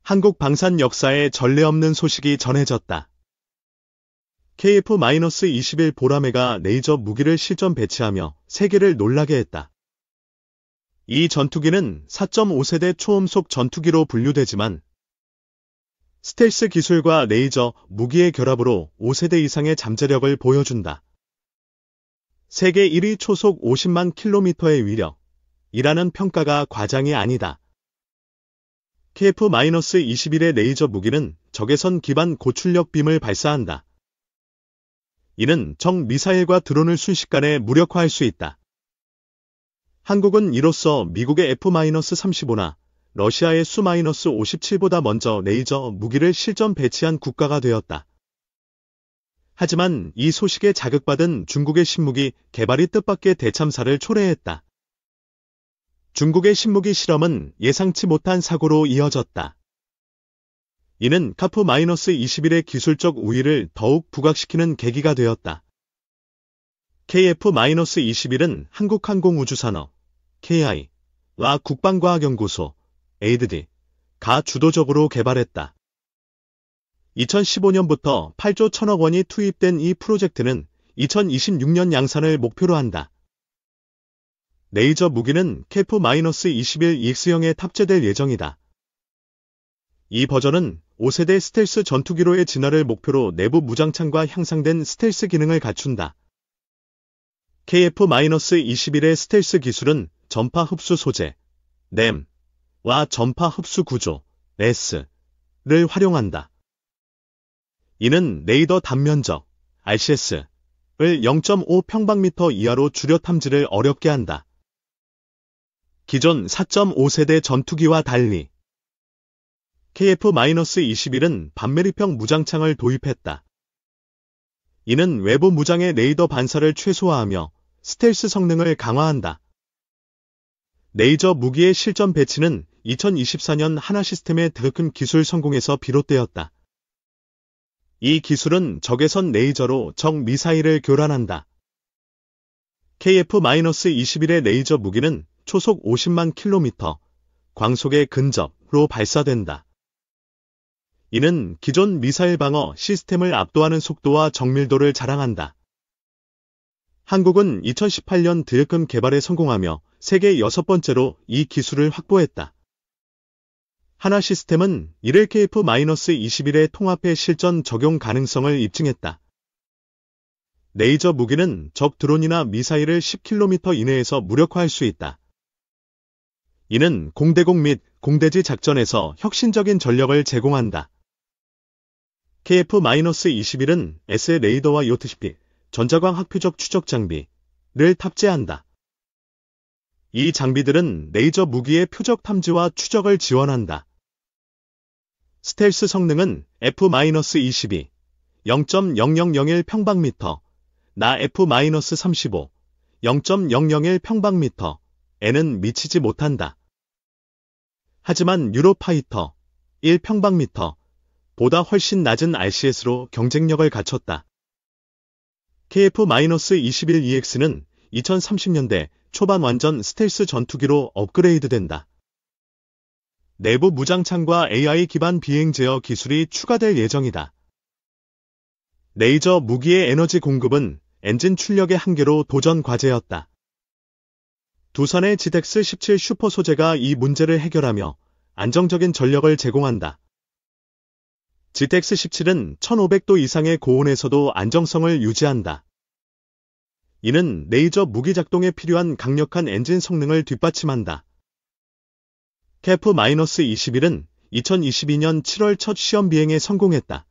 한국 방산 역사에 전례 없는 소식이 전해졌다. KF-21 보라매가 레이저 무기를 실전 배치하며 세계를 놀라게 했다. 이 전투기는 4.5세대 초음속 전투기로 분류되지만 스텔스 기술과 레이저 무기의 결합으로 5세대 이상의 잠재력을 보여준다. 세계 1위 초속 50만 킬로미터의 위력이라는 평가가 과장이 아니다. KF-21의 레이저 무기는 적외선 기반 고출력 빔을 발사한다. 이는 적 미사일과 드론을 순식간에 무력화할 수 있다. 한국은 이로써 미국의 F-35나 러시아의 Su-57보다 먼저 레이저 무기를 실전 배치한 국가가 되었다. 하지만 이 소식에 자극받은 중국의 신무기 개발이 뜻밖의 대참사를 초래했다. 중국의 신무기 실험은 예상치 못한 사고로 이어졌다. 이는 KF-21의 기술적 우위를 더욱 부각시키는 계기가 되었다. KF-21은 한국항공우주산업, KI와 국방과학연구소, ADD가 주도적으로 개발했다. 2015년부터 8조 1천억 원이 투입된 이 프로젝트는 2026년 양산을 목표로 한다. 레이저 무기는 KF-21EX형에 탑재될 예정이다. 이 버전은 5세대 스텔스 전투기로의 진화를 목표로 내부 무장창과 향상된 스텔스 기능을 갖춘다. KF-21의 스텔스 기술은 전파 흡수 소재, NEM와 전파 흡수 구조, S를 활용한다. 이는 레이더 단면적, RCS를 0.5 평방미터 이하로 줄여 탐지를 어렵게 한다. 기존 4.5세대 전투기와 달리 KF-21은 반매립형 무장창을 도입했다. 이는 외부 무장의 레이더 반사를 최소화하며 스텔스 성능을 강화한다. 레이저 무기의 실전 배치는 2024년 하나시스템의 더 큰 기술 성공에서 비롯되었다. 이 기술은 적외선 레이저로 적 미사일을 교란한다. KF-21의 레이저 무기는 초속 50만 킬로미터, 광속의 근접으로 발사된다. 이는 기존 미사일 방어 시스템을 압도하는 속도와 정밀도를 자랑한다. 한국은 2018년 드래곤 개발에 성공하며 세계 6번째로 이 기술을 확보했다. 하나시스템은 이를 KF-21의 통합해 실전 적용 가능성을 입증했다. 레이저 무기는 적 드론이나 미사일을 10km 이내에서 무력화할 수 있다. 이는 공대공 및 공대지 작전에서 혁신적인 전력을 제공한다. KF-21은 SA 레이더와 요트시피, 전자광학 표적 추적 장비를 탑재한다. 이 장비들은 레이저 무기의 표적 탐지와 추적을 지원한다. 스텔스 성능은 F-22, 0.0001 평방미터, 나 F-35, 0.001 평방미터에는 미치지 못한다. 하지만 유로파이터, 1 평방미터, 보다 훨씬 낮은 RCS로 경쟁력을 갖췄다. KF-21EX는 2030년대 초반 완전 스텔스 전투기로 업그레이드된다. 내부 무장창과 AI 기반 비행 제어 기술이 추가될 예정이다. 레이저 무기의 에너지 공급은 엔진 출력의 한계로 도전 과제였다. 두산의 GTX-17 슈퍼 소재가 이 문제를 해결하며 안정적인 전력을 제공한다. GTX-17은 1500도 이상의 고온에서도 안정성을 유지한다. 이는 레이저 무기 작동에 필요한 강력한 엔진 성능을 뒷받침한다. KF-21은 2022년 7월 첫 시험 비행에 성공했다.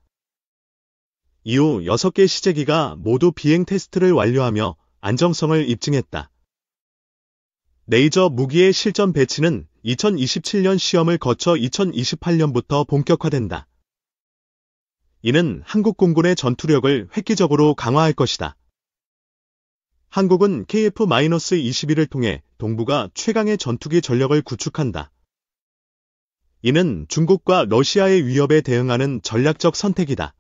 이후 6개 시제기가 모두 비행 테스트를 완료하며 안정성을 입증했다. 레이저 무기의 실전 배치는 2027년 시험을 거쳐 2028년부터 본격화된다. 이는 한국 공군의 전투력을 획기적으로 강화할 것이다. 한국은 KF-21을 통해 동북아 최강의 전투기 전력을 구축한다. 이는 중국과 러시아의 위협에 대응하는 전략적 선택이다.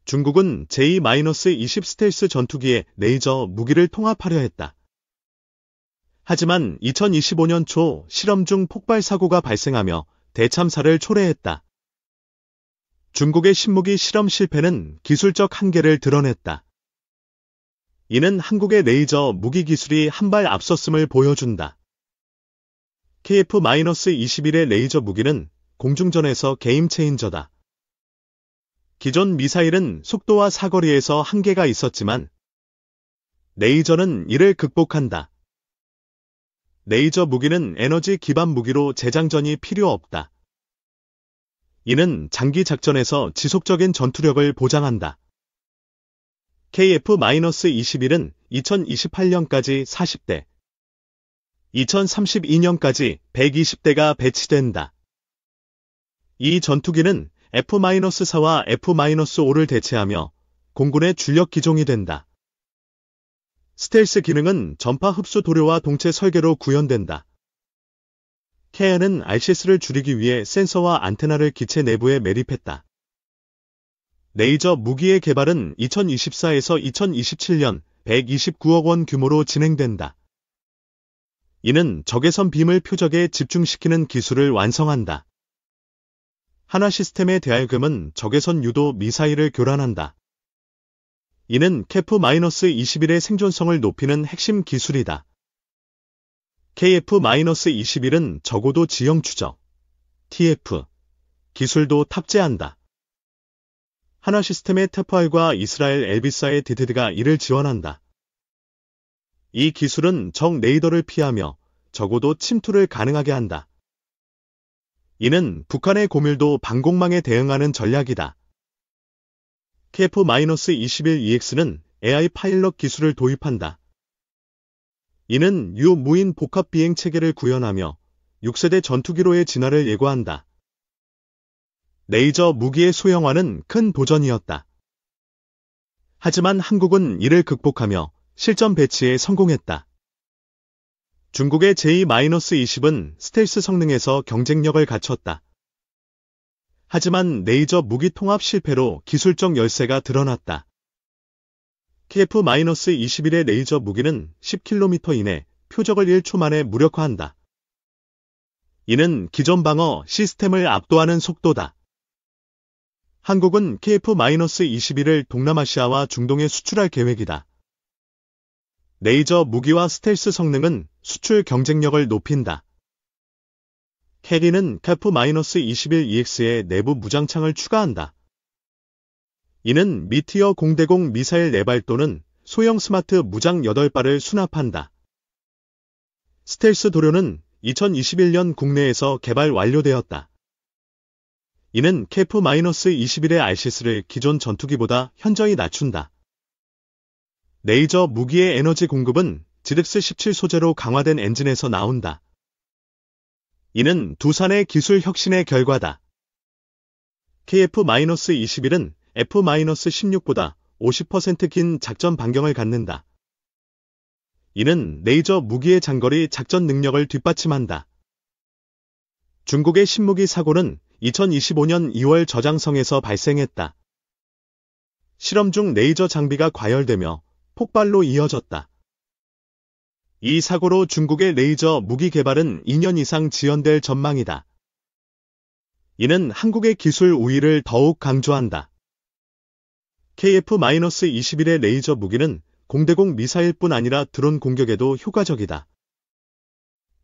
중국은 J-20 스텔스 전투기에 레이저 무기를 통합하려 했다. 하지만 2025년 초 실험 중 폭발 사고가 발생하며 대참사를 초래했다. 중국의 신무기 실험 실패는 기술적 한계를 드러냈다. 이는 한국의 레이저 무기 기술이 한 발 앞섰음을 보여준다. KF-21의 레이저 무기는 공중전에서 게임 체인저다. 기존 미사일은 속도와 사거리에서 한계가 있었지만 레이저는 이를 극복한다. 레이저 무기는 에너지 기반 무기로 재장전이 필요 없다. 이는 장기 작전에서 지속적인 전투력을 보장한다. KF-21은 2028년까지 40대, 2032년까지 120대가 배치된다. 이 전투기는 F-4와 F-5를 대체하며 공군의 주력 기종이 된다. 스텔스 기능은 전파 흡수 도료와 동체 설계로 구현된다. KAN은 RCS를 줄이기 위해 센서와 안테나를 기체 내부에 매립했다. 레이저 무기의 개발은 2024에서 2027년 129억 원 규모로 진행된다. 이는 적외선 빔을 표적에 집중시키는 기술을 완성한다. 한화시스템의 대알금은 적외선 유도 미사일을 교란한다. 이는 KF-21의 생존성을 높이는 핵심 기술이다. KF-21은 저고도 지형 추적, TF, 기술도 탑재한다. 한화시스템의 TEPR과 이스라엘 엘비사의 DDD가 이를 지원한다. 이 기술은 적 레이더를 피하며 적어도 침투를 가능하게 한다. 이는 북한의 고밀도 방공망에 대응하는 전략이다. KF-21EX는 AI 파일럿 기술을 도입한다. 이는 유무인 복합 비행 체계를 구현하며 6세대 전투기로의 진화를 예고한다. 레이저 무기의 소형화는 큰 도전이었다. 하지만 한국은 이를 극복하며 실전 배치에 성공했다. 중국의 J-20은 스텔스 성능에서 경쟁력을 갖췄다. 하지만 레이저 무기 통합 실패로 기술적 열세가 드러났다. KF-21의 레이저 무기는 10km 이내 표적을 1초 만에 무력화한다. 이는 기존 방어 시스템을 압도하는 속도다. 한국은 KF-21을 동남아시아와 중동에 수출할 계획이다. 레이저 무기와 스텔스 성능은 수출 경쟁력을 높인다. 캐리는 KF-21EX의 내부 무장창을 추가한다. 이는 미티어 0대0 미사일 4발 또는 소형 스마트 무장 8발을 수납한다. 스텔스 도료는 2021년 국내에서 개발 완료되었다. 이는 KF-21의 RCS를 기존 전투기보다 현저히 낮춘다. 레이저 무기의 에너지 공급은 GDX-17 소재로 강화된 엔진에서 나온다. 이는 두산의 기술 혁신의 결과다. KF-21은 F-16보다 50% 긴 작전 반경을 갖는다. 이는 레이저 무기의 장거리 작전 능력을 뒷받침한다. 중국의 신무기 사고는 2025년 2월 저장성에서 발생했다. 실험 중 레이저 장비가 과열되며 폭발로 이어졌다. 이 사고로 중국의 레이저 무기 개발은 2년 이상 지연될 전망이다. 이는 한국의 기술 우위를 더욱 강조한다. KF-21의 레이저 무기는 0대0 미사일뿐 아니라 드론 공격에도 효과적이다.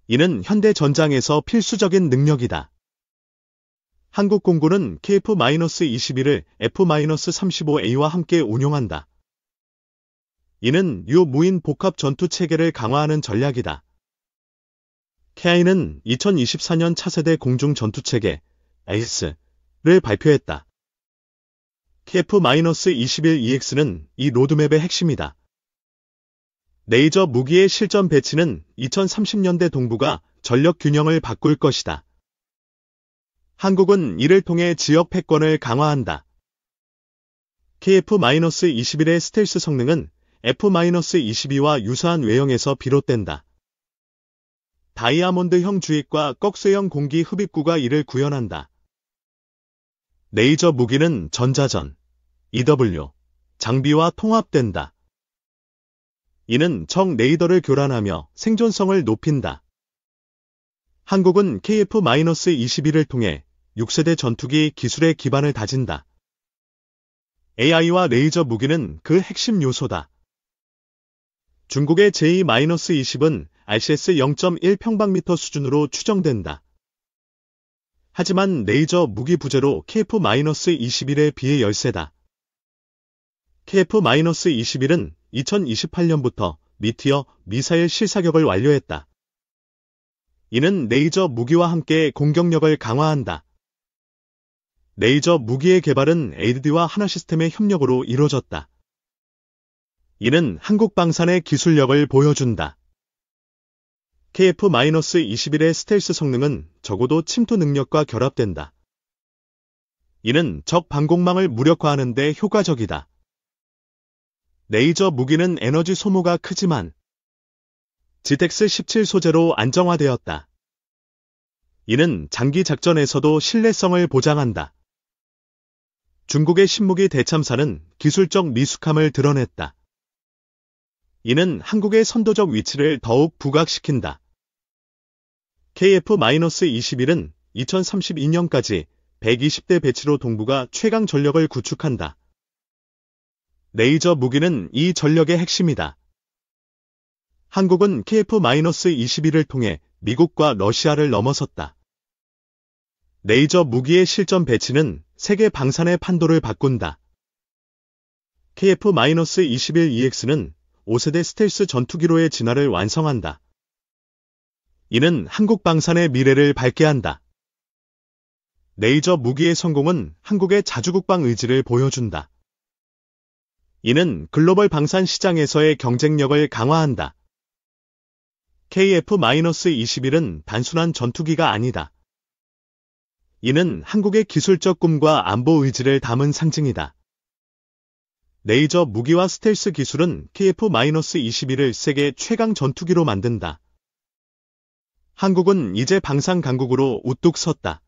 이는 현대 전장에서 필수적인 능력이다. 한국 공군은 KF-21을 F-35A와 함께 운용한다. 이는 유무인 복합 전투 체계를 강화하는 전략이다. KI는 2024년 차세대 공중 전투 체계 AIS를 발표했다. KF-21EX는 이 로드맵의 핵심이다. 레이저 무기의 실전 배치는 2030년대 동북아 전력 균형을 바꿀 것이다. 한국은 이를 통해 지역 패권을 강화한다. KF-21의 스텔스 성능은 F-22와 유사한 외형에서 비롯된다. 다이아몬드형 주입과 꺽쇠형 공기 흡입구가 이를 구현한다. 레이저 무기는 전자전, EW, 장비와 통합된다. 이는 적 레이더를 교란하며 생존성을 높인다. 한국은 KF-21을 통해 6세대 전투기 기술의 기반을 다진다. AI와 레이저 무기는 그 핵심 요소다. 중국의 J-20은 RCS 0.1 평방미터 수준으로 추정된다. 하지만 레이저 무기 부재로 KF-21에 비해 열세다. KF-21은 2028년부터 미티어 미사일 실사격을 완료했다. 이는 레이저 무기와 함께 공격력을 강화한다. 레이저 무기의 개발은 ADD와 하나시스템의 협력으로 이루어졌다. 이는 한국 방산의 기술력을 보여준다. KF-21의 스텔스 성능은 적어도 침투 능력과 결합된다. 이는 적 방공망을 무력화하는 데 효과적이다. 레이저 무기는 에너지 소모가 크지만 GTX 17 소재로 안정화되었다. 이는 장기 작전에서도 신뢰성을 보장한다. 중국의 신무기 대참사는 기술적 미숙함을 드러냈다. 이는 한국의 선도적 위치를 더욱 부각시킨다. KF-21은 2032년까지 120대 배치로 동북아 최강 전력을 구축한다. 레이저 무기는 이 전력의 핵심이다. 한국은 KF-21을 통해 미국과 러시아를 넘어섰다. 레이저 무기의 실전 배치는 세계 방산의 판도를 바꾼다. KF-21EX는 5세대 스텔스 전투기로의 진화를 완성한다. 이는 한국 방산의 미래를 밝게 한다. 레이저 무기의 성공은 한국의 자주국방 의지를 보여준다. 이는 글로벌 방산 시장에서의 경쟁력을 강화한다. KF-21은 단순한 전투기가 아니다. 이는 한국의 기술적 꿈과 안보 의지를 담은 상징이다. 레이저 무기와 스텔스 기술은 KF-21을 세계 최강 전투기로 만든다. 한국은 이제 방산 강국으로 우뚝 섰다.